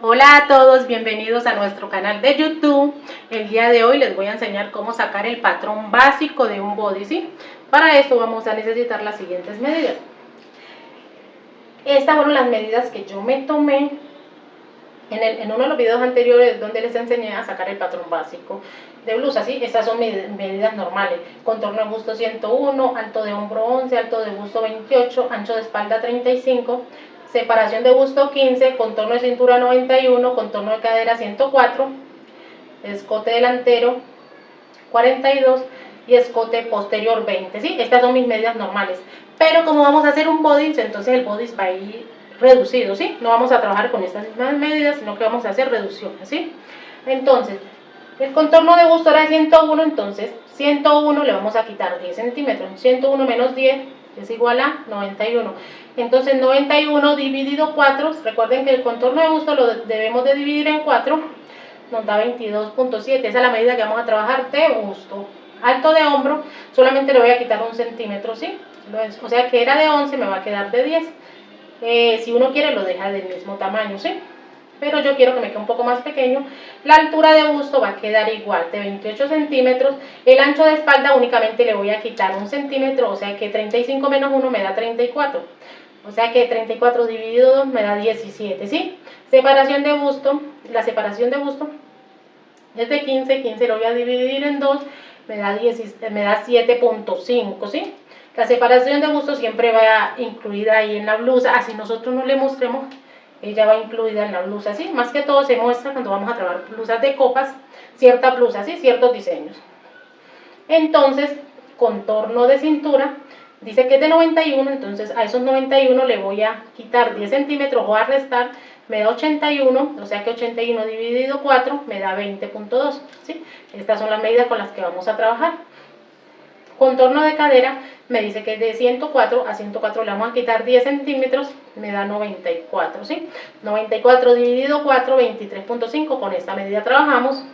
Hola a todos, bienvenidos a nuestro canal de YouTube. El día de hoy les voy a enseñar cómo sacar el patrón básico de un body, ¿sí? Para esto vamos a necesitar las siguientes medidas. Estas fueron las medidas que yo me tomé en uno de los videos anteriores donde les enseñé a sacar el patrón básico de blusa, ¿sí? Estas son medidas normales: contorno de busto 101, alto de hombro 11, alto de busto 28, ancho de espalda 35, separación de busto 15, contorno de cintura 91, contorno de cadera 104, escote delantero 42 y escote posterior 20, ¿sí? Estas son mis medidas normales, pero como vamos a hacer un body, entonces el body va a ir reducido, ¿sí? No vamos a trabajar con estas mismas medidas, sino que vamos a hacer reducciones, ¿sí? Entonces, el contorno de busto era de 101, entonces 101 le vamos a quitar 10 centímetros. 101 menos 10 es igual a 91. Entonces 91 dividido 4, recuerden que el contorno de busto lo debemos de dividir en 4, nos da 22.7. Esa es la medida que vamos a trabajar de busto. Alto de hombro, solamente le voy a quitar 1 centímetro, ¿sí? O sea que era de 11, me va a quedar de 10. Si uno quiere lo deja del mismo tamaño, ¿sí? Pero yo quiero que me quede un poco más pequeño. La altura de busto va a quedar igual, de 28 centímetros. El ancho de espalda únicamente le voy a quitar 1 centímetro, o sea que 35 menos 1 me da 34. O sea que 34 dividido 2 me da 17, ¿sí? Separación de busto, la separación de busto es de 15, 15 lo voy a dividir en 2, me da 7.5, ¿sí? La separación de busto siempre va incluida ahí en la blusa, así nosotros no le mostremos, ella va incluida en la blusa, ¿sí? Más que todo se muestra cuando vamos a trabajar blusas de copas, ciertas blusas, ¿sí? Ciertos diseños. Entonces, contorno de cintura, dice que es de 91, entonces a esos 91 le voy a quitar 10 centímetros o a restar, me da 81, o sea que 81 dividido 4 me da 20.2, ¿sí? Estas son las medidas con las que vamos a trabajar. Contorno de cadera me dice que es de 104 a 104 le vamos a quitar 10 centímetros, me da 94, ¿sí? 94 dividido 4, 23.5, con esta medida trabajamos.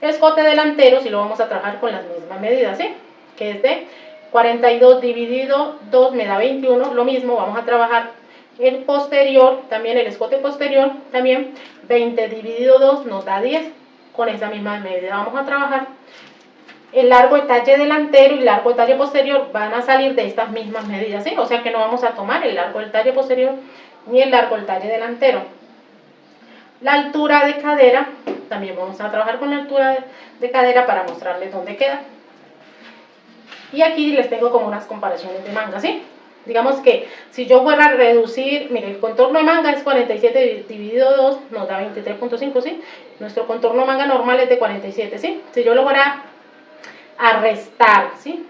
Escote delantero, si lo vamos a trabajar con las mismas medidas, ¿sí? Que es de 42 dividido 2 me da 21, lo mismo, vamos a trabajar el posterior, también el escote posterior, también 20 dividido 2 nos da 10, con esa misma medida vamos a trabajar. El largo de talle delantero y largo de talle posterior van a salir de estas mismas medidas, ¿sí? O sea que no vamos a tomar el largo del talle posterior ni el largo del talle delantero. La altura de cadera, también vamos a trabajar con la altura de cadera para mostrarles dónde queda. Y aquí les tengo como unas comparaciones de manga, ¿sí? Digamos que si yo fuera a reducir, mire, el contorno de manga es 47 dividido 2, nos da 23.5, ¿sí? Nuestro contorno de manga normal es de 47, ¿sí? Si yo lo fuera a restar, ¿sí?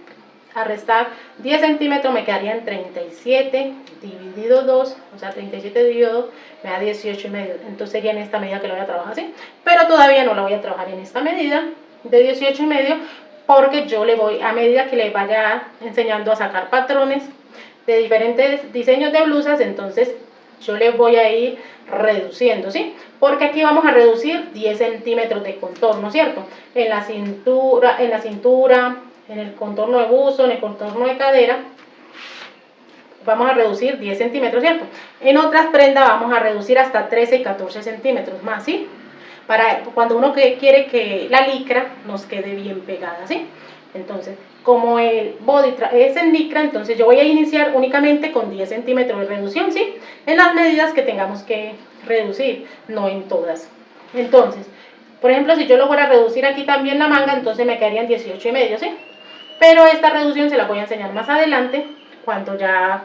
A restar 10 centímetros me quedaría en 37 dividido 2, o sea 37 dividido 2 me da 18 y medio, entonces sería en esta medida que lo voy a trabajar, ¿sí? Pero todavía no la voy a trabajar en esta medida de 18 y medio, porque yo le voy, a medida que le vaya enseñando a sacar patrones de diferentes diseños de blusas, entonces yo le voy a ir reduciendo, ¿sí? Porque aquí vamos a reducir 10 centímetros de contorno, ¿cierto? En la cintura, en el contorno de busto, en el contorno de cadera, vamos a reducir 10 centímetros, ¿cierto? En otras prendas vamos a reducir hasta 13 y 14 centímetros más, ¿sí? Para cuando uno quiere que la licra nos quede bien pegada, ¿sí? Entonces, como el body es en licra, entonces yo voy a iniciar únicamente con 10 centímetros de reducción, ¿sí? En las medidas que tengamos que reducir, no en todas. Entonces, por ejemplo, si yo lo fuera a reducir aquí también la manga, entonces me quedarían 18 y medio, ¿sí? Pero esta reducción se la voy a enseñar más adelante, cuando ya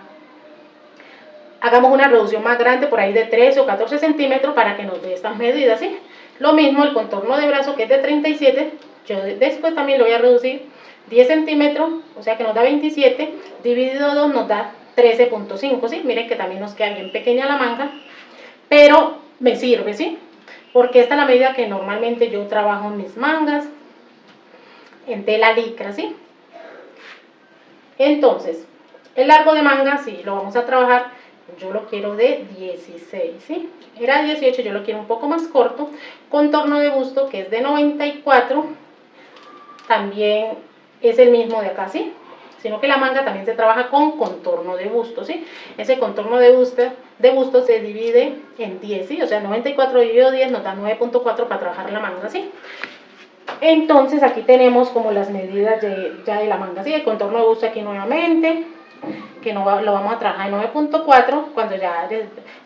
hagamos una reducción más grande, por ahí de 13 o 14 centímetros, para que nos dé estas medidas, ¿sí? Lo mismo el contorno de brazo, que es de 37, yo después también lo voy a reducir 10 centímetros, o sea que nos da 27, dividido 2 nos da 13.5, ¿sí? Miren que también nos queda bien pequeña la manga, pero me sirve, ¿sí? Porque esta es la medida que normalmente yo trabajo en mis mangas, en tela licra, ¿sí? Entonces, el largo de manga, sí, lo vamos a trabajar, yo lo quiero de 16, ¿sí? Era 18, yo lo quiero un poco más corto. Contorno de busto, que es de 94, también es el mismo de acá, ¿sí? sino que la manga también se trabaja con contorno de busto, ¿sí? Ese contorno de busto se divide en 10, ¿sí? O sea, 94 dividido 10 nos da 9.4 para trabajar la manga, ¿sí? Entonces aquí tenemos como las medidas ya de la manga, ¿sí? El contorno de busto aquí nuevamente, que no lo vamos a trabajar en 9.4, cuando ya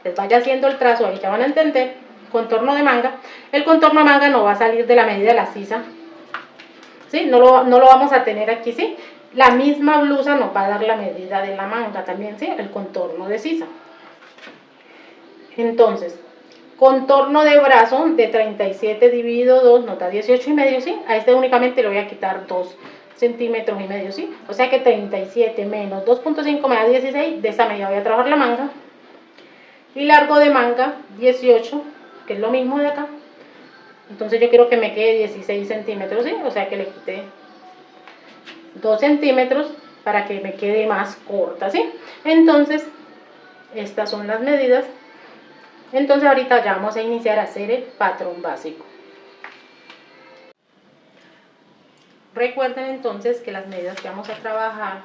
les vaya haciendo el trazo, ahí ya van a entender. Contorno de manga, el contorno de manga no va a salir de la medida de la sisa, ¿sí? No lo vamos a tener aquí, ¿sí? La misma blusa nos va a dar la medida de la manga también, ¿sí? El contorno de sisa. Entonces, contorno de brazo de 37 dividido 2 nos da 18,5, ¿sí? A este únicamente le voy a quitar 2 centímetros y medio, ¿sí? O sea que 37 menos 2.5 me da 16, de esa medida voy a trabajar la manga. Y largo de manga, 18, que es lo mismo de acá. Entonces yo quiero que me quede 16 centímetros, ¿sí? O sea que le quité 2 centímetros para que me quede más corta, ¿sí? Entonces, estas son las medidas. Entonces ahorita ya vamos a iniciar a hacer el patrón básico. Recuerden entonces que las medidas que vamos a trabajar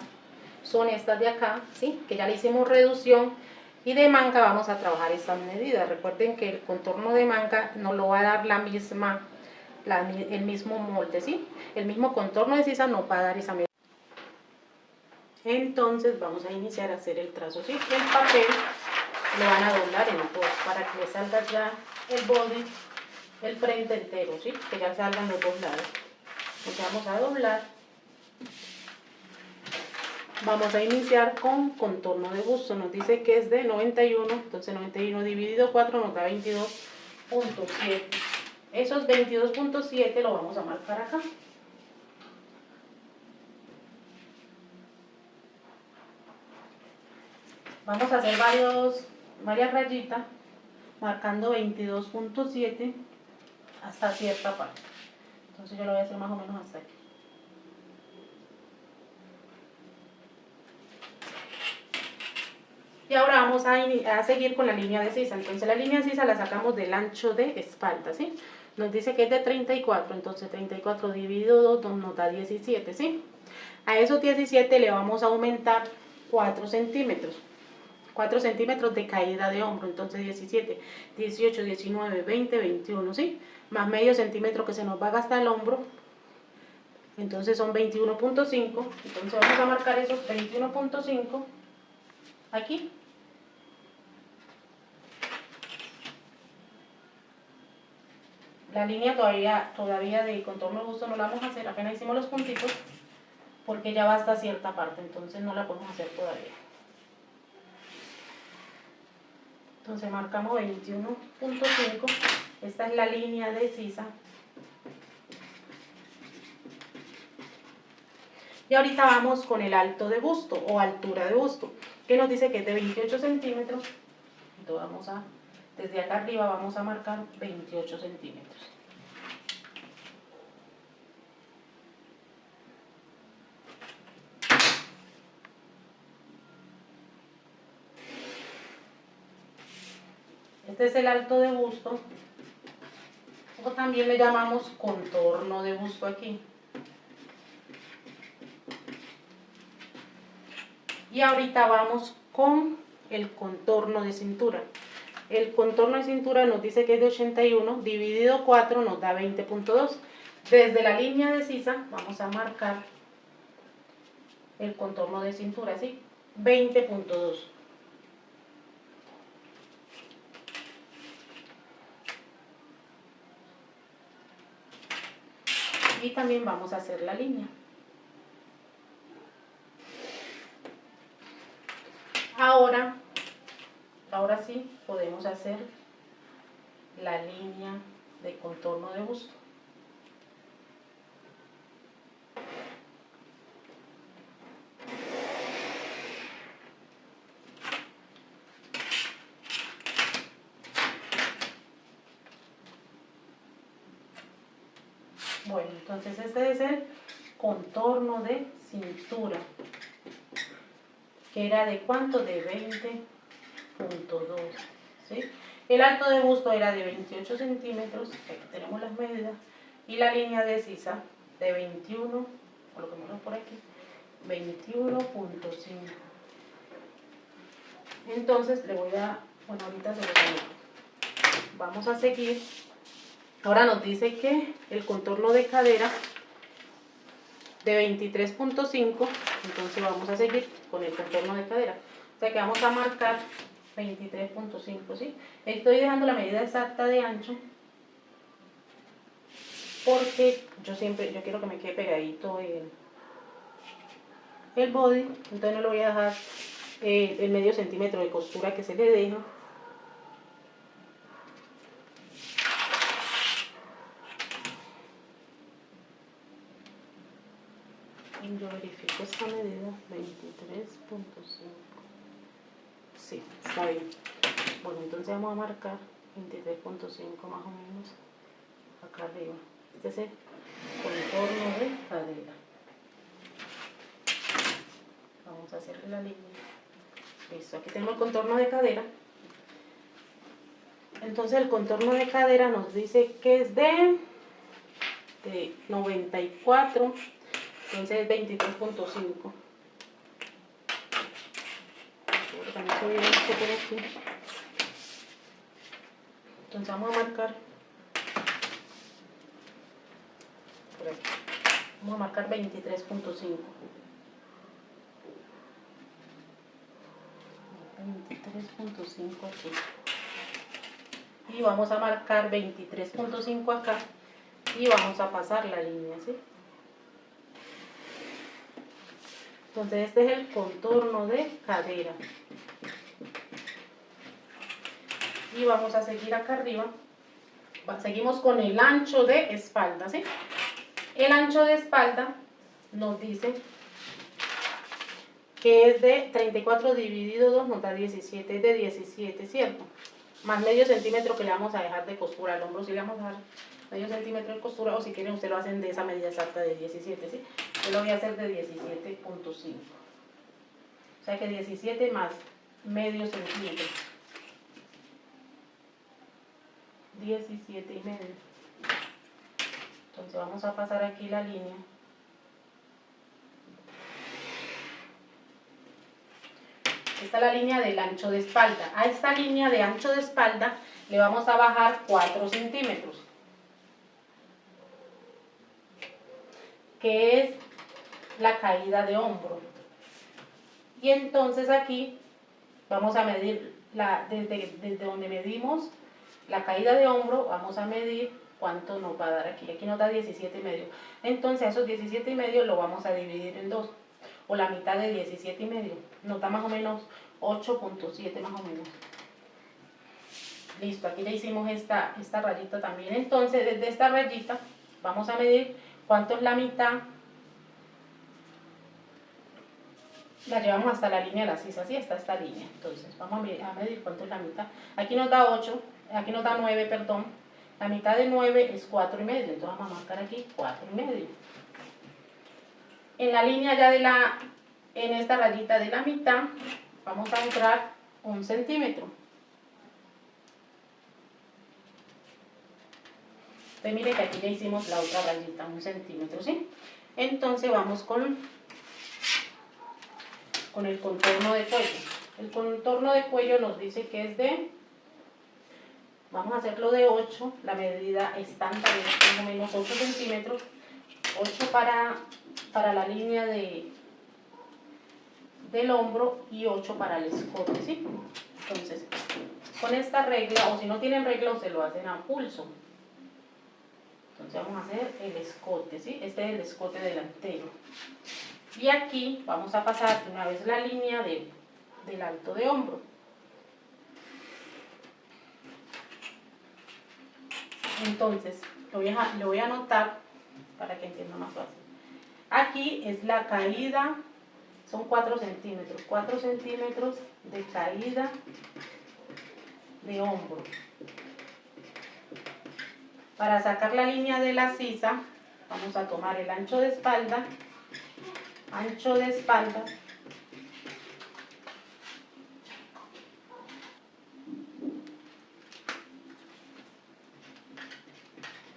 son estas de acá, ¿sí? Que ya le hicimos reducción, y de manga vamos a trabajar estas medidas. Recuerden que el contorno de manga nos lo va a dar el mismo molde, ¿sí? El mismo contorno de sisa nos va a dar esa medida. Entonces vamos a iniciar a hacer el trazo, ¿sí? El papel lo van a doblar en dos para que le salga ya el body, el frente entero, ¿sí? Que ya salgan los dos lados. Entonces vamos a doblar. Vamos a iniciar con contorno de busto. Nos dice que es de 91, entonces 91 dividido 4 nos da 22.7. Esos 22.7 lo vamos a marcar acá. Vamos a hacer varias rayitas marcando 22.7 hasta cierta parte. Entonces yo lo voy a hacer más o menos hasta aquí. Y ahora vamos a seguir con la línea de sisa. Entonces la línea de sisa la sacamos del ancho de espalda, ¿sí? Nos dice que es de 34, entonces 34 dividido 2 nos da 17, ¿sí? A esos 17 le vamos a aumentar 4 centímetros. 4 centímetros de caída de hombro, entonces 17, 18, 19, 20, 21, ¿sí? Más medio centímetro que se nos va a gastar el hombro, entonces son 21.5, entonces vamos a marcar esos 21.5 aquí. La línea todavía de contorno de busto no la vamos a hacer, apenas hicimos los puntitos, porque ya va hasta cierta parte, entonces no la podemos hacer todavía. Entonces marcamos 21.5, esta es la línea de sisa. Y ahorita vamos con el alto de busto o altura de busto, que nos dice que es de 28 centímetros. Entonces desde acá arriba vamos a marcar 28 centímetros. Este es el alto de busto, o también le llamamos contorno de busto aquí. Y ahorita vamos con el contorno de cintura. El contorno de cintura nos dice que es de 81, dividido 4 nos da 20.2. Desde la línea de sisa vamos a marcar el contorno de cintura, ¿sí? 20.2. Y también vamos a hacer la línea. Ahora sí podemos hacer la línea de contorno de busto. Bueno, entonces este es el contorno de cintura, que era de ¿cuánto? De 20.2, ¿sí? El alto de busto era de 28 centímetros, aquí tenemos las medidas, y la línea de sisa de 21, coloquémoslo por aquí, 21.5. Entonces le voy a, bueno, ahorita se lo pongo. Vamos a seguir. Ahora nos dice que el contorno de cadera de 23.5, entonces vamos a seguir con el contorno de cadera. O sea que vamos a marcar 23.5, ¿sí? Estoy dejando la medida exacta de ancho porque yo quiero que me quede pegadito el body, entonces no le voy a dejar el medio centímetro de costura que se le deja. Yo verifico esta medida, 23.5. Sí, está bien. Bueno, entonces vamos a marcar 23.5 más o menos acá arriba. Este es el contorno de cadera. Vamos a hacerle la línea. Listo, aquí tenemos el contorno de cadera. Entonces el contorno de cadera nos dice que es de 94, entonces es 23.5. También se ve esto por aquí. Entonces vamos a marcar por aquí. Vamos a marcar 23.5. 23.5 aquí. Y vamos a marcar 23.5 acá. Y vamos a pasar la línea, ¿sí? Entonces este es el contorno de cadera. Y vamos a seguir acá arriba. Seguimos con el ancho de espalda, ¿sí? El ancho de espalda nos dice que es de 34 dividido 2 nos da 17, es de 17, ¿cierto? Más medio centímetro que le vamos a dejar de costura al hombro, si le vamos a dar medio centímetro de costura, o si quieren ustedes lo hacen de esa medida exacta de 17, ¿sí? Yo lo voy a hacer de 17.5. O sea que 17 más medio centímetro. 17 y medio. Entonces vamos a pasar aquí la línea. Esta es la línea del ancho de espalda. A esta línea de ancho de espalda le vamos a bajar 4 centímetros. Que es la caída de hombro. Y entonces aquí vamos a medir desde donde medimos la caída de hombro, vamos a medir cuánto nos va a dar aquí. Aquí nos da 17 y medio. Entonces a esos 17 y medio lo vamos a dividir en 2, o la mitad de 17 y medio. Nos da más o menos 8.7 más o menos. Listo, aquí le hicimos esta rayita también. Entonces desde esta rayita vamos a medir cuánto es la mitad. La llevamos hasta la línea de la sisa, así está esta línea. Entonces vamos a medir cuánto es la mitad. Aquí nos da 8, aquí nos da 9, perdón. La mitad de 9 es 4 y medio, entonces vamos a marcar aquí 4 y medio. En la línea ya en esta rayita de la mitad, vamos a entrar 1 centímetro. Entonces mire que aquí ya hicimos la otra rayita, 1 centímetro, ¿sí? Entonces vamos con el contorno de cuello. El contorno de cuello nos dice que es vamos a hacerlo de 8, la medida estándar es más o menos 8 centímetros, 8 para la línea del hombro y 8 para el escote, ¿sí? Entonces, con esta regla, o si no tienen regla, se lo hacen a pulso. Entonces vamos a hacer el escote, ¿sí? Este es el escote delantero. Y aquí vamos a pasar de una vez la línea del alto de hombro. Entonces, lo voy a anotar para que entienda más fácil. Aquí es la caída, son 4 centímetros. 4 centímetros de caída de hombro. Para sacar la línea de la sisa, vamos a tomar el ancho de espalda.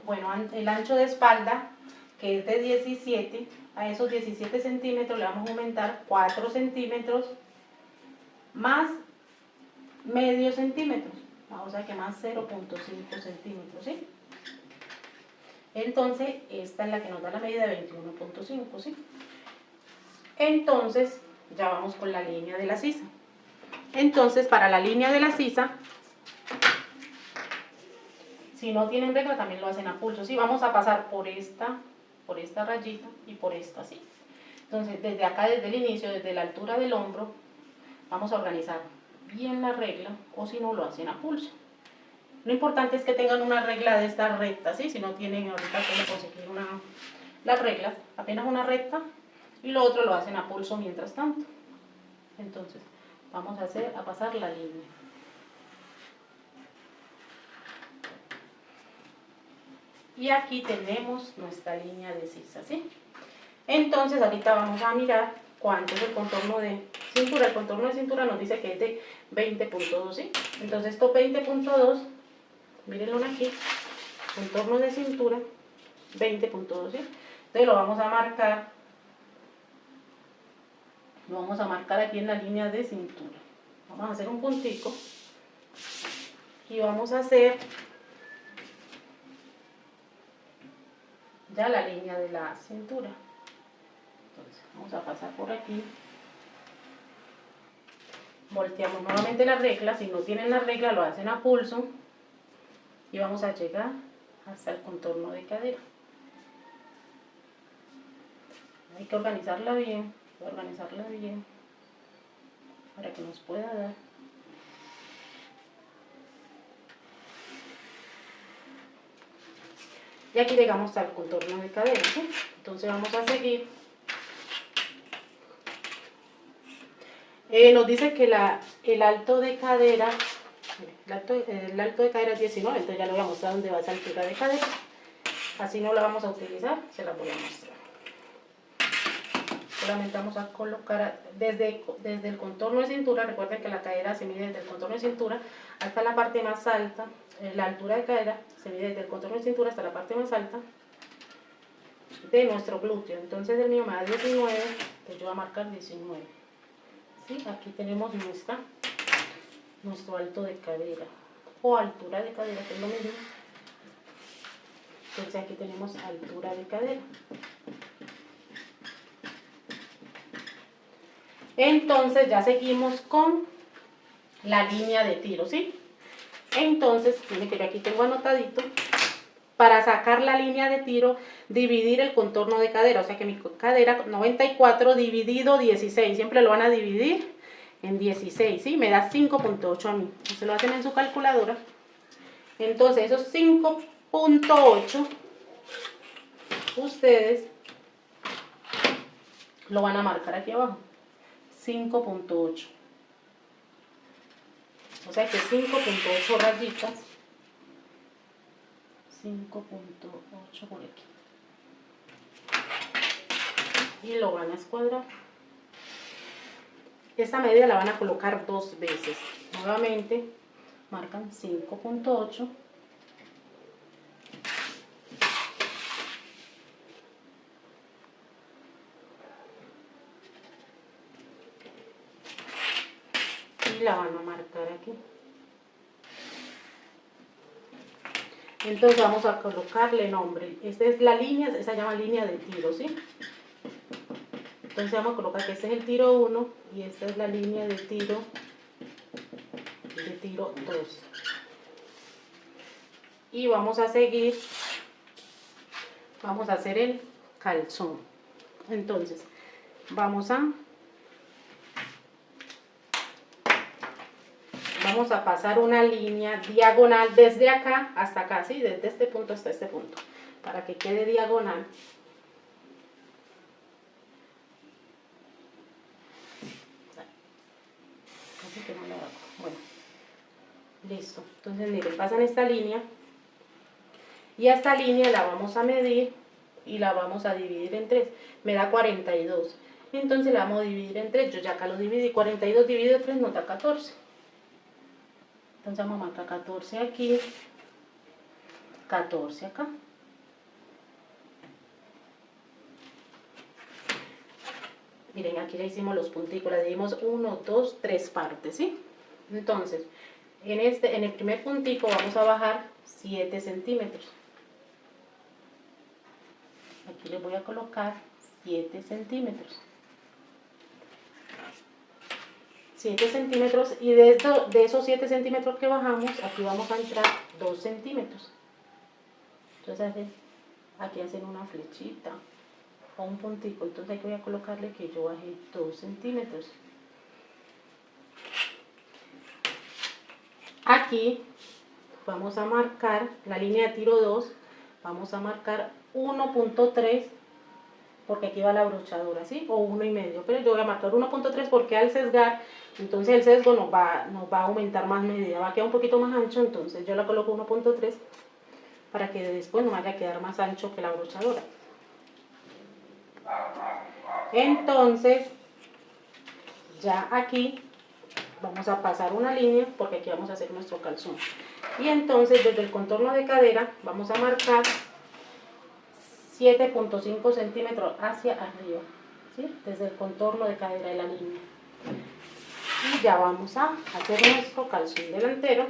Bueno, el ancho de espalda, que es de 17, a esos 17 centímetros le vamos a aumentar 4 centímetros más medio centímetro, o sea que más 0.5 centímetros, ¿sí? Entonces, esta es la que nos da la medida de 21.5, ¿sí? Entonces, ya vamos con la línea de la sisa. Entonces, para la línea de la sisa, si no tienen regla, también lo hacen a pulso, ¿sí? Vamos a pasar por esta rayita y por esta, ¿sí? Entonces, desde acá, desde el inicio, desde la altura del hombro, vamos a organizar bien la regla, o si no, lo hacen a pulso. Lo importante es que tengan una regla de esta recta, ¿sí? Si no tienen ahorita cómo conseguir las reglas, apenas una recta, y lo otro lo hacen a pulso mientras tanto. Entonces, vamos a pasar la línea. Y aquí tenemos nuestra línea de sisa, ¿sí? Entonces, ahorita vamos a mirar cuánto es el contorno de cintura. El contorno de cintura nos dice que es de 20.2, ¿sí? Entonces, esto 20.2, mírenlo aquí, contorno de cintura, 20.2, ¿sí? Entonces, lo vamos a marcar aquí en la línea de cintura. Vamos a hacer un puntico y vamos a hacer ya la línea de la cintura. Entonces, vamos a pasar por aquí, volteamos nuevamente la regla. Si no tienen la regla, lo hacen a pulso y vamos a llegar hasta el contorno de cadera. Hay que organizarla bien para que nos pueda dar. Y aquí llegamos al contorno de cadera, ¿sí? Entonces vamos a seguir. Nos dice que el alto de cadera, el alto de cadera es 19, entonces ya le voy a mostrar dónde va esa altura de cadera. Así no la vamos a utilizar, se la voy a mostrar. Solamente vamos a colocar desde el contorno de cintura. Recuerden que la cadera se mide desde el contorno de cintura hasta la parte más alta. La altura de cadera se mide desde el contorno de cintura hasta la parte más alta de nuestro glúteo. Entonces el mío me da 19, pues yo voy a marcar 19. ¿Sí? Aquí tenemos nuestro alto de cadera o altura de cadera, que es lo mismo. Entonces aquí tenemos altura de cadera. Entonces ya seguimos con la línea de tiro, ¿sí? Entonces, miren que yo aquí tengo anotadito, para sacar la línea de tiro, dividir el contorno de cadera, o sea que mi cadera 94 dividido 16, siempre lo van a dividir en 16, ¿sí? Me da 5.8 a mí, se lo hacen en su calculadora. Entonces esos 5.8 ustedes lo van a marcar aquí abajo, 5.8. O sea que 5.8 rayitas, 5.8 por aquí. Y lo van a escuadrar. Esta medida la van a colocar 2 veces. Nuevamente marcan 5.8. Y la van a marcar aquí. Entonces vamos a colocarle nombre. Esta es la línea, esa se llama línea de tiro, ¿sí? Entonces vamos a colocar que este es el tiro 1 y esta es la línea de tiro 2. Y vamos a seguir, vamos a hacer el calzón. Entonces vamos a pasar una línea diagonal desde acá hasta acá, ¿sí? Desde este punto hasta este punto, para que quede diagonal. Así que no le hago. Bueno, listo. Entonces miren, pasan esta línea y a esta línea la vamos a medir y la vamos a dividir en 3. Me da 42. Entonces la vamos a dividir en 3. Yo ya acá lo dividí. 42 dividido 3 nos da 14. Entonces vamos a marcar 14 aquí, 14 acá. Miren, aquí ya hicimos los punticos, la dimos 1, 2, 3 partes, ¿sí? Entonces, en el primer puntico vamos a bajar 7 centímetros. Aquí les voy a colocar 7 centímetros. 7 centímetros, y de esos 7 centímetros que bajamos, aquí vamos a entrar 2 centímetros. Entonces aquí hacen una flechita o un puntico, entonces aquí voy a colocarle que yo bajé 2 centímetros. Aquí vamos a marcar la línea de tiro 2, vamos a marcar 1.3, porque aquí va la brochadura, ¿sí? O 1,5, pero yo voy a marcar 1.3 porque al sesgar, entonces el sesgo nos va a aumentar más medida, va a quedar un poquito más ancho, entonces yo la coloco 1.3 para que después no vaya a quedar más ancho que la brochadura. Entonces, ya aquí vamos a pasar una línea porque aquí vamos a hacer nuestro calzón. Y entonces desde el contorno de cadera vamos a marcar 7.5 centímetros hacia arriba, ¿sí? Desde el contorno de cadera de la línea. Y ya vamos a hacer nuestro calzón delantero.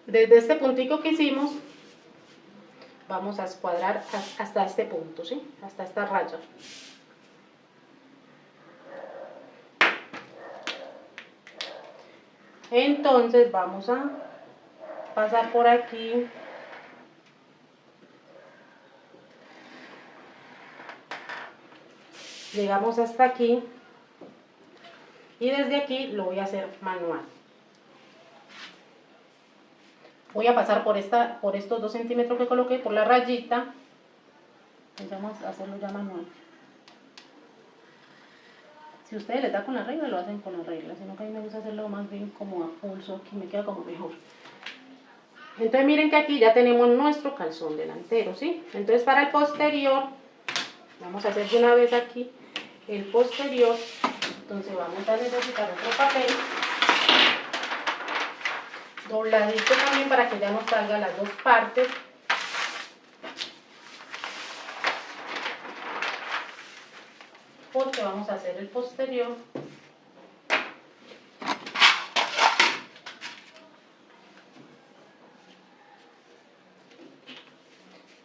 Desde este puntico que hicimos, vamos a escuadrar hasta este punto, ¿sí? Hasta esta raya. Entonces vamos a pasar por aquí. Llegamos hasta aquí. Y desde aquí lo voy a hacer manual. Voy a pasar por estos 2 centímetros que coloqué, por la rayita. Vamos a hacerlo ya manual. Si ustedes les da con la regla, lo hacen con la regla, sino que a mí me gusta hacerlo más bien como a pulso, aquí me queda como mejor. Entonces miren que aquí ya tenemos nuestro calzón delantero, ¿sí? Entonces para el posterior, vamos a hacer de una vez aquí el posterior. Entonces vamos a necesitar otro papel dobladito también para que ya nos salgan las dos partes. Porque vamos a hacer el posterior.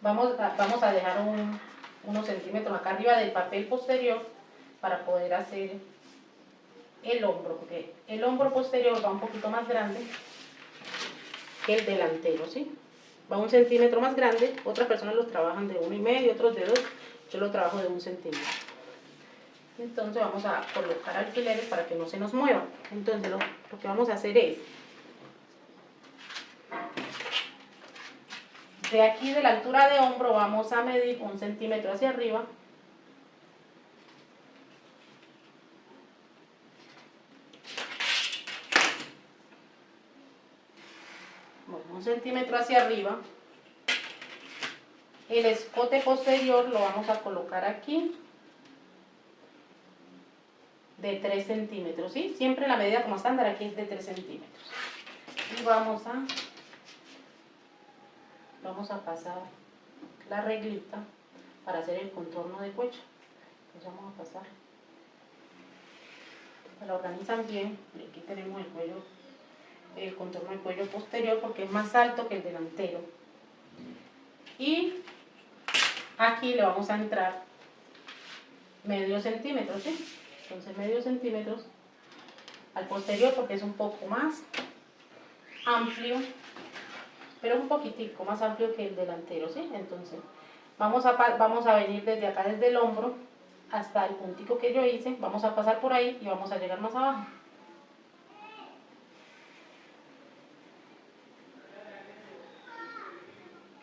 Vamos a dejar unos centímetros acá arriba del papel posterior para poder hacer el hombro, porque el hombro posterior va un poquito más grande que el delantero, ¿sí? Va 1 centímetro más grande. Otras personas los trabajan de 1,5, otros de 2, yo lo trabajo de 1 centímetro. Entonces vamos a colocar alfileres para que no se nos mueva. Entonces lo que vamos a hacer es, de aquí de la altura de hombro vamos a medir 1 centímetro hacia arriba. Bueno, 1 centímetro hacia arriba. El escote posterior lo vamos a colocar aquí de 3 centímetros, ¿sí? Siempre la medida como estándar aquí es de 3 centímetros. Y vamos a pasar la reglita para hacer el contorno de cuello. Entonces vamos a pasar. La organizan bien. Y aquí tenemos el cuello, el contorno del cuello posterior porque es más alto que el delantero. Y aquí le vamos a entrar medio centímetro, ¿sí? Entonces medio centímetro al posterior porque es un poco más amplio, pero un poquitico más amplio que el delantero, ¿sí? Entonces vamos a venir desde acá, desde el hombro hasta el puntico que yo hice, vamos a pasar por ahí y vamos a llegar más abajo.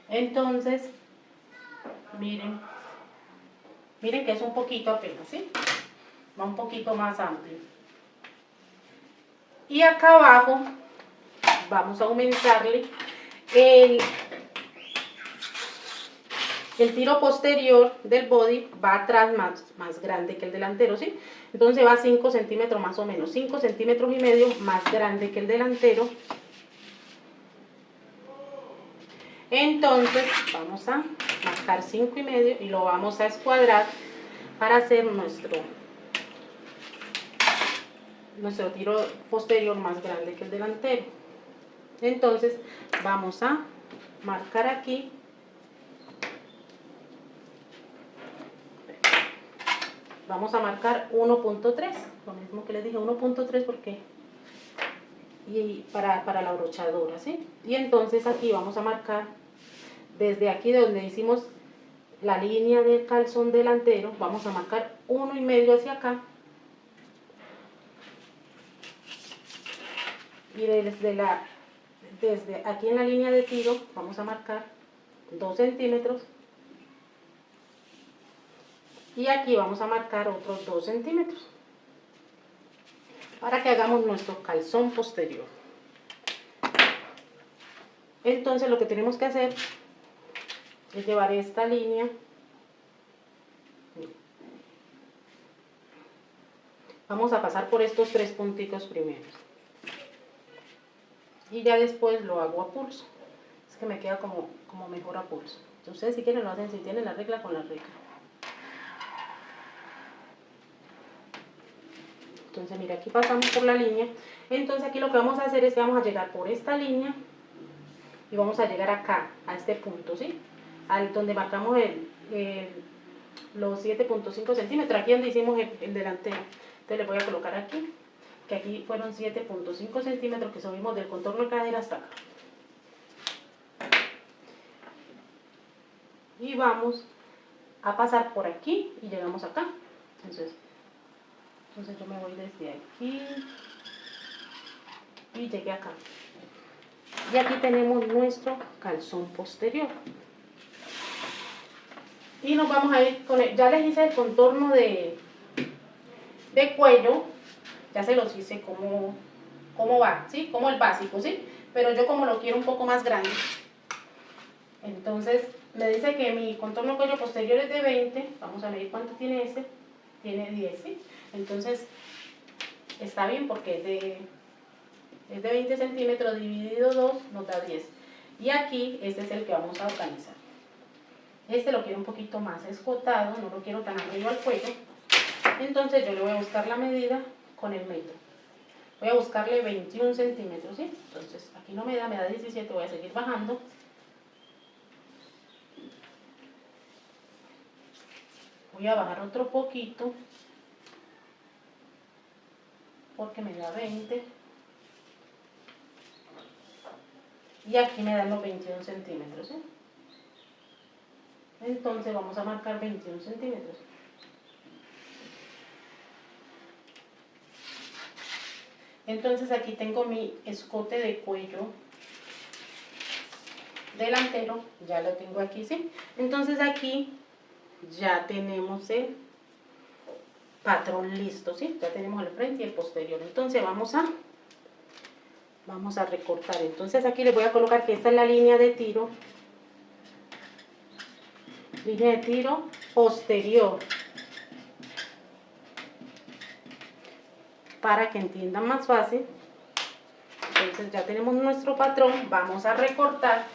Entonces miren que es un poquito apenas, ¿sí? Va un poquito más amplio. Y acá abajo vamos a aumentarle el tiro posterior del body, va atrás más grande que el delantero, ¿sí? Entonces va 5 centímetros más o menos, 5 centímetros y medio más grande que el delantero. Entonces vamos a marcar 5,5 y lo vamos a escuadrar para hacer nuestro tiro posterior más grande que el delantero. Entonces vamos a marcar aquí, vamos a marcar 1.3, lo mismo que les dije, 1.3 porque y para la brochadura, ¿sí? Y entonces aquí vamos a marcar desde aquí de donde hicimos la línea del calzón delantero, vamos a marcar 1,5 hacia acá. Y desde aquí en la línea de tiro vamos a marcar 2 centímetros. Y aquí vamos a marcar otros 2 centímetros. Para que hagamos nuestro calzón posterior. Entonces lo que tenemos que hacer es llevar esta línea. Vamos a pasar por estos 3 puntitos primeros. Y ya después lo hago a pulso. Es que me queda como mejor a pulso. Ustedes si quieren lo hacen, si tienen la regla, con la regla. Entonces mira, aquí pasamos por la línea. Entonces aquí lo que vamos a hacer es que vamos a llegar por esta línea y vamos a llegar acá, a este punto, ¿sí? Al donde marcamos los 7.5 centímetros, aquí donde hicimos el delantero. Entonces le voy a colocar aquí, que aquí fueron 7.5 centímetros que subimos del contorno de cadera hasta acá. Y vamos a pasar por aquí y llegamos acá. Entonces yo me voy desde aquí y llegué acá. Y aquí tenemos nuestro calzón posterior. Y nos vamos a ir con ya les hice el contorno de cuello, ya se los hice como va, ¿sí? Como el básico, ¿sí? Pero yo como lo quiero un poco más grande, entonces me dice que mi contorno de cuello posterior es de 20, vamos a medir cuánto tiene este, tiene 10, ¿sí? Entonces está bien porque es de 20 centímetros dividido 2 nos da 10. Y aquí este es el que vamos a organizar. Este lo quiero un poquito más escotado, no lo quiero tan arriba al cuello. Entonces yo le voy a buscar la medida con el metro. Voy a buscarle 21 centímetros, ¿sí? Entonces aquí no me da 17, voy a seguir bajando. Voy a bajar otro poquito porque me da 20. Y aquí me dan los 21 centímetros, ¿sí? Entonces vamos a marcar 21 centímetros. Entonces aquí tengo mi escote de cuello delantero, ya lo tengo aquí, ¿sí? Entonces aquí ya tenemos el patrón listo, ¿sí? Ya tenemos el frente y el posterior. Entonces vamos a recortar. Entonces aquí les voy a colocar que esta es la línea de tiro. Línea de tiro posterior. Para que entiendan más fácil. Entonces ya tenemos nuestro patrón. Vamos a recortar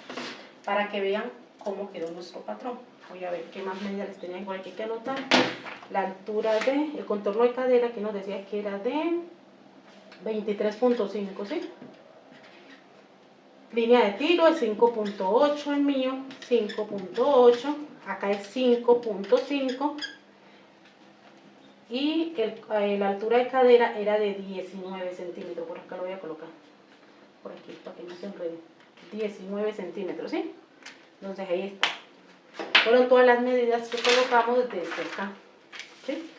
para que vean cómo quedó nuestro patrón. Voy a ver qué más medidas les tenía igual que hay que anotar. La altura el contorno de cadera, que nos decía que era de 23.5, ¿sí? Línea de tiro es 5.8 el mío, 5.8, acá es 5.5 y la altura de cadera era de 19 centímetros, por acá lo voy a colocar, por aquí para que no se enrede, 19 centímetros, ¿sí? Entonces ahí está. Fueron todas las medidas que colocamos desde acá, ¿sí?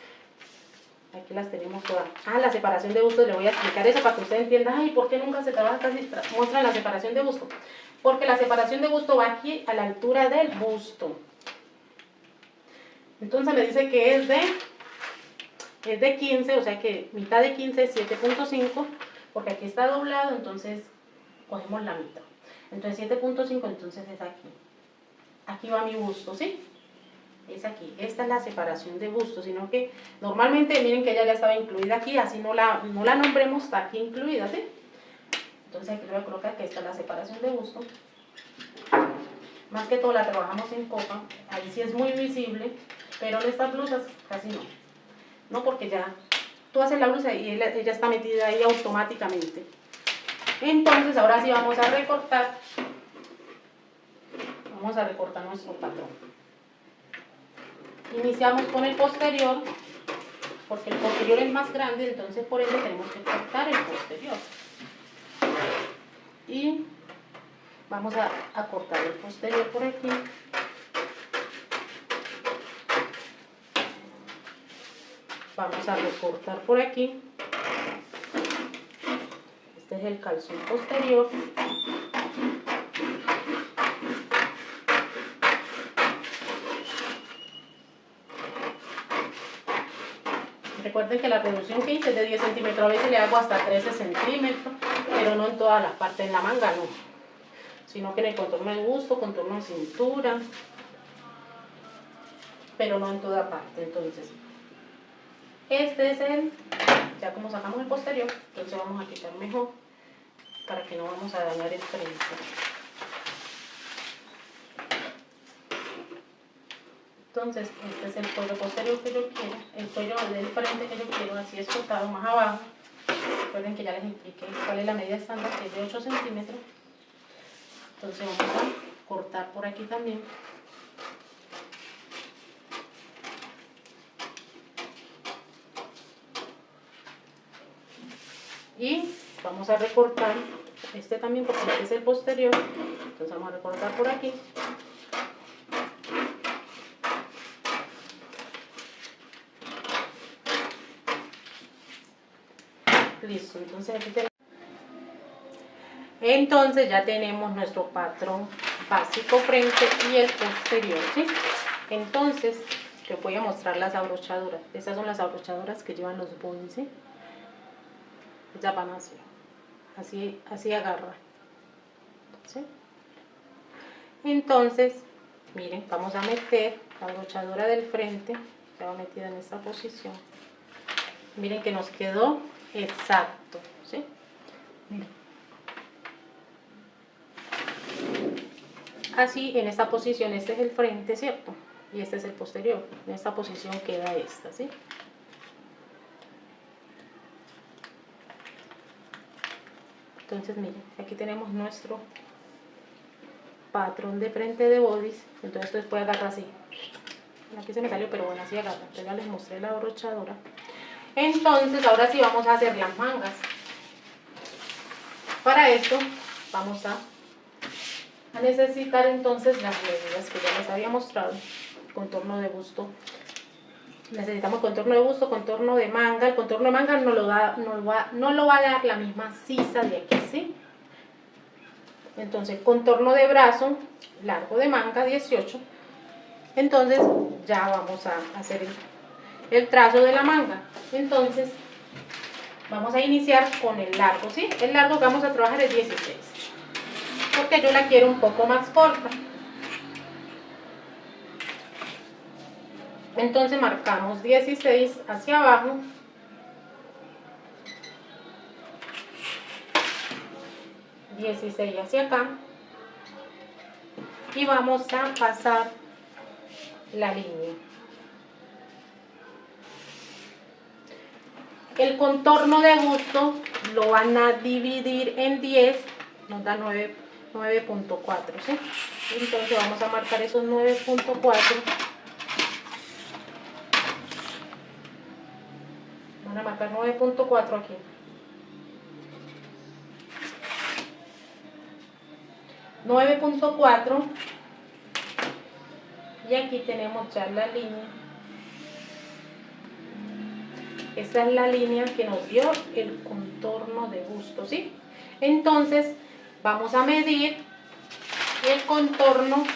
Aquí las tenemos todas. La separación de bustos, le voy a explicar eso para que usted entienda. Ay, ¿por qué nunca se trabaja casi muestra la separación de busto? Porque la separación de busto va aquí a la altura del busto. Entonces me dice que es de 15, o sea que mitad de 15 es 7.5, porque aquí está doblado, entonces cogemos la mitad. Entonces 7.5, entonces es aquí. Aquí va mi busto, ¿sí? Es aquí, esta es la separación de busto, sino que normalmente miren que ella ya estaba incluida aquí, así no la nombremos, está aquí incluida, ¿sí? Entonces aquí le voy a colocar que esta es la separación de busto. más que todo la trabajamos en copa, ahí sí es muy visible, pero en estas blusas casi no. No, porque ya tú haces la blusa y ella está metida ahí automáticamente. Entonces ahora sí vamos a recortar. Vamos a recortar nuestro patrón. Iniciamos con el posterior, porque el posterior es más grande, entonces por ende tenemos que cortar el posterior. Y vamos a cortar el posterior por aquí. Vamos a recortar por aquí. Este es el calzón posterior. Recuerden que la reducción que hice es de 10 centímetros, a veces le hago hasta 13 centímetros, pero no en todas las partes, en la manga no, sino que en el contorno de busto, contorno de cintura, pero no en toda parte. Entonces, este es ya como sacamos el posterior, entonces vamos a quitar mejor, para que no vamos a dañar el frente. Entonces, este es el cuello posterior que yo quiero, el cuello del frente que yo quiero, así escotado más abajo. Recuerden que ya les expliqué cuál es la medida estándar, que es de 8 centímetros. Entonces vamos a cortar por aquí también. Y vamos a recortar este también, porque este es el posterior. Entonces vamos a recortar por aquí. Listo, entonces aquí tenemos. Entonces ya tenemos nuestro patrón básico frente y el posterior, ¿sí? Entonces les voy a mostrar las abrochaduras. Estas son las abrochaduras que llevan los bodys, ¿sí? Ya van así agarra, ¿sí? Entonces, miren, vamos a meter la abrochadura del frente, ya va metida en esta posición. Miren que nos quedó exacto, ¿sí? Miren. Así, en esta posición, este es el frente, ¿cierto? Y este es el posterior. En esta posición queda esta, ¿sí? Entonces, miren, aquí tenemos nuestro patrón de frente de bodys. Entonces, esto puede agarrar así. Aquí se me salió, pero bueno, así agarra. Entonces, ya les mostré la abrochadura. Entonces, ahora sí vamos a hacer las mangas. Para esto, vamos a necesitar entonces las medidas que ya les había mostrado. Contorno de busto. Necesitamos contorno de busto, contorno de manga. El contorno de manga no lo va a dar la misma sisa de aquí, ¿sí? Entonces, contorno de brazo, largo de manga, 18. Entonces, ya vamos a hacer el trazo de la manga. Entonces, vamos a iniciar con el largo, ¿sí? El largo que vamos a trabajar es 16. Porque yo la quiero un poco más corta. Entonces marcamos 16 hacia abajo, 16 hacia acá, y vamos a pasar la línea. El contorno de busto lo van a dividir en 10, nos da 9.4, ¿sí? Entonces vamos a marcar esos 9.4. Van a marcar 9.4 aquí. .4 y aquí tenemos ya la línea. Esta es la línea que nos dio el contorno de busto, ¿sí? Entonces vamos a medir el contorno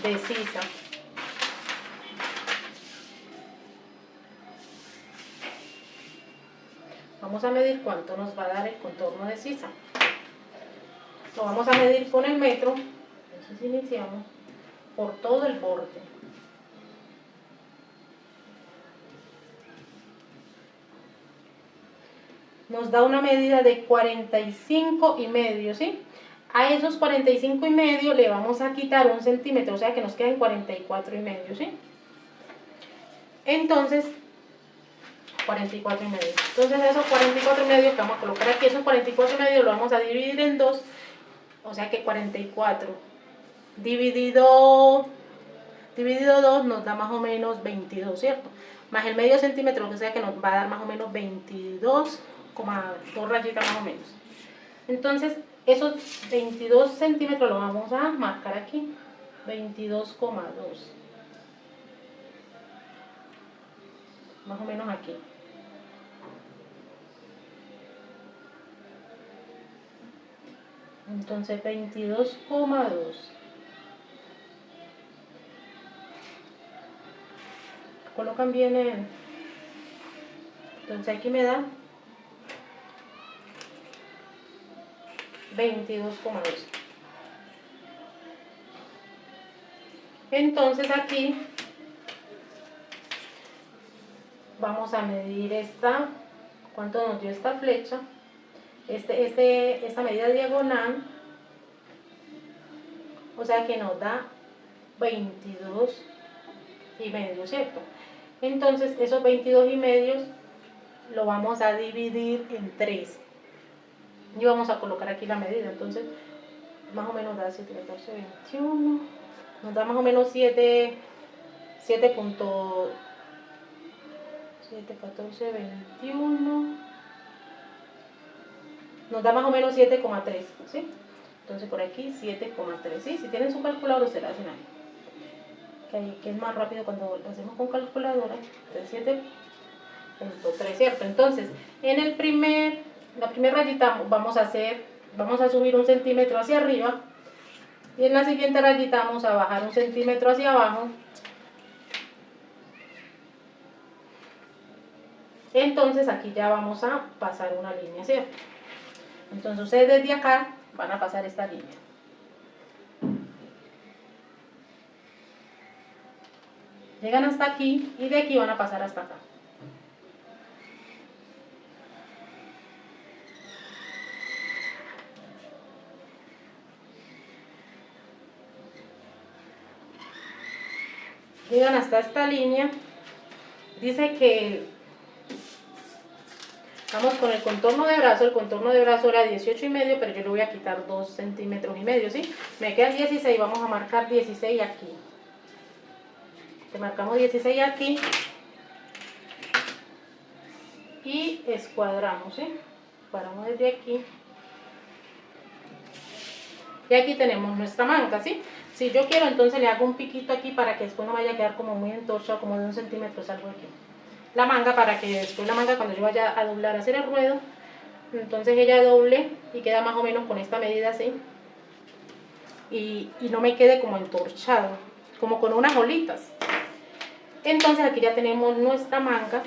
de sisa. Vamos a medir cuánto nos va a dar el contorno de sisa. Lo vamos a medir con el metro. Entonces iniciamos por todo el borde. Nos da una medida de 45,5, ¿sí? A esos 45,5 le vamos a quitar 1 centímetro, o sea que nos quedan 44,5, ¿sí? Entonces, 44,5. Entonces esos 44,5 que vamos a colocar aquí, esos 44,5 lo vamos a dividir en 2, o sea que 44 dividido 2 nos da más o menos 22, ¿cierto? Más el medio centímetro, que sea que nos va a dar más o menos 22,2 rayitas más o menos. Entonces, esos 22 centímetros los vamos a marcar aquí, 22,2. Más o menos aquí. Entonces 22,2. Colocan bien el... Entonces aquí me da 22,2. Entonces aquí vamos a medir esta, cuánto nos dio esta flecha, esta medida diagonal, o sea que nos da 22,5, ¿cierto? Entonces esos 22,5 lo vamos a dividir en 3 y vamos a colocar aquí la medida. Entonces más o menos da 7, 14, 21, nos da más o menos 7, 14, 21, nos da más o menos 7,3, ¿sí? Entonces por aquí 7,3, ¿sí? Si tienen su calculadora se la hacen ahí, que es más rápido cuando lo hacemos con calculadora. 7,3, ¿cierto? Entonces en la primera rayita vamos a subir 1 centímetro hacia arriba, y en la siguiente rayita vamos a bajar 1 centímetro hacia abajo. Entonces aquí ya vamos a pasar una línea, ¿cierto? Entonces ustedes desde acá van a pasar esta línea. Llegan hasta aquí y de aquí van a pasar hasta acá. Llegan hasta esta línea. Dice que vamos con el contorno de brazo. El contorno de brazo era 18,5, pero yo le voy a quitar 2,5 centímetros, ¿sí? Me quedan 16, vamos a marcar 16 aquí. Le marcamos 16 aquí y escuadramos, ¿sí? Paramos desde aquí. Y aquí tenemos nuestra manga, ¿sí? Si yo quiero, entonces le hago un piquito aquí para que después no vaya a quedar como muy entorchado, como de 1 centímetro, algo aquí. La manga, para que después la manga, cuando yo vaya a doblar, a hacer el ruedo, entonces ella doble y queda más o menos con esta medida así. Y no me quede como entorchado, como con unas olitas. Entonces aquí ya tenemos nuestra manga.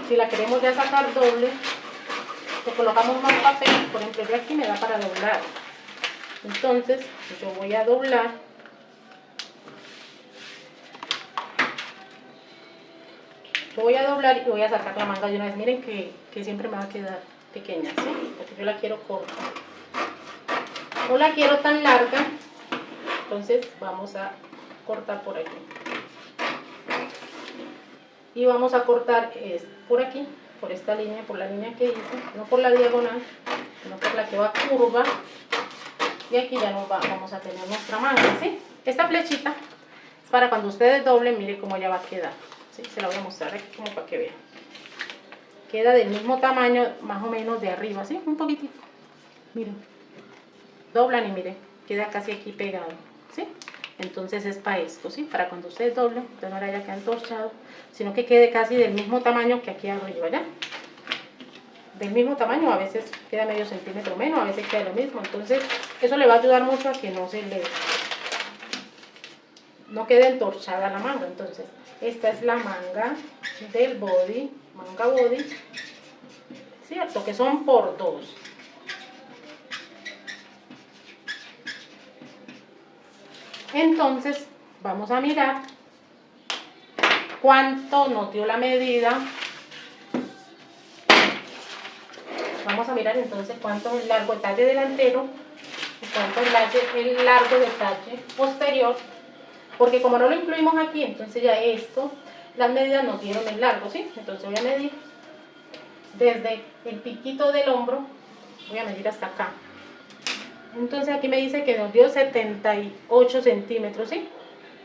Si la queremos ya sacar doble, le colocamos más papel. Por ejemplo, yo aquí me da para doblar. Entonces yo voy a doblar. Lo voy a doblar y voy a sacar la manga de una vez. Miren que siempre me va a quedar pequeña, ¿sí? Porque yo la quiero corta. No la quiero tan larga. Entonces vamos a cortar por aquí. Y vamos a cortar por aquí, por esta línea, por la línea que hice. No por la diagonal, sino por la que va curva. Y aquí ya vamos a tener nuestra manga, ¿sí? Esta flechita es para cuando ustedes doblen, miren cómo ya va a quedar, ¿sí? Se la voy a mostrar aquí como para que vean. Queda del mismo tamaño, más o menos de arriba, ¿sí? Un poquitito. Miren. Doblan y miren, queda casi aquí pegado, ¿sí? Entonces es para esto, ¿sí? Para cuando ustedes doblen, entonces no le haya quedado entorchado, sino que quede casi del mismo tamaño que aquí arriba, ¿ya? Del mismo tamaño, a veces queda medio centímetro menos, a veces queda lo mismo. Entonces eso le va a ayudar mucho a que no quede entorchada la manga. Entonces esta es la manga del body, manga body, cierto, que son por 2. Entonces vamos a mirar cuánto nos dio la medida. Vamos vamos a mirar entonces cuánto es el largo de talle delantero y cuánto es el largo de talle posterior, porque como no lo incluimos aquí, entonces ya esto, las medidas nos dieron el largo, ¿sí? Entonces voy a medir desde el piquito del hombro, voy a medir hasta acá. Entonces aquí me dice que nos dio 78 centímetros, ¿sí?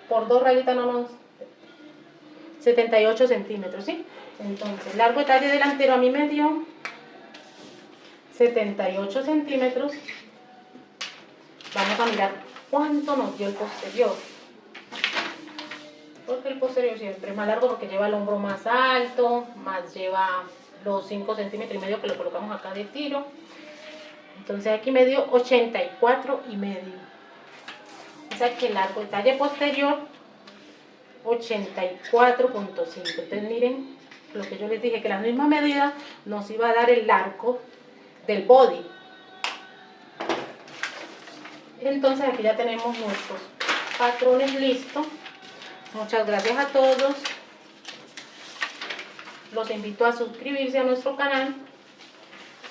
Por 2 rayitas no nos... 78 centímetros, ¿sí? Entonces, largo de talle delantero a mí me dio 78 centímetros. Vamos a mirar cuánto nos dio el posterior. Porque el posterior siempre es más largo porque lleva el hombro más alto, más lleva los 5 centímetros y medio que lo colocamos acá de tiro. Entonces aquí me dio 84 y medio. O sea que el largo de talle posterior 84.5. Entonces miren lo que yo les dije, que la misma medida nos iba a dar el largo del body. Entonces aquí ya tenemos nuestros patrones listos. Muchas gracias a todos. Los invito a suscribirse a nuestro canal.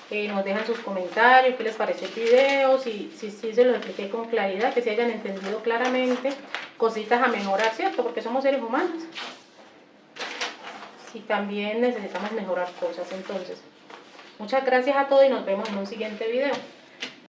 Que nos dejan sus comentarios, qué les pareció el video, si se los expliqué con claridad, que se hayan entendido claramente, cositas a mejorar, ¿cierto? Porque somos seres humanos. Y también necesitamos mejorar cosas. Entonces, muchas gracias a todos y nos vemos en un siguiente video.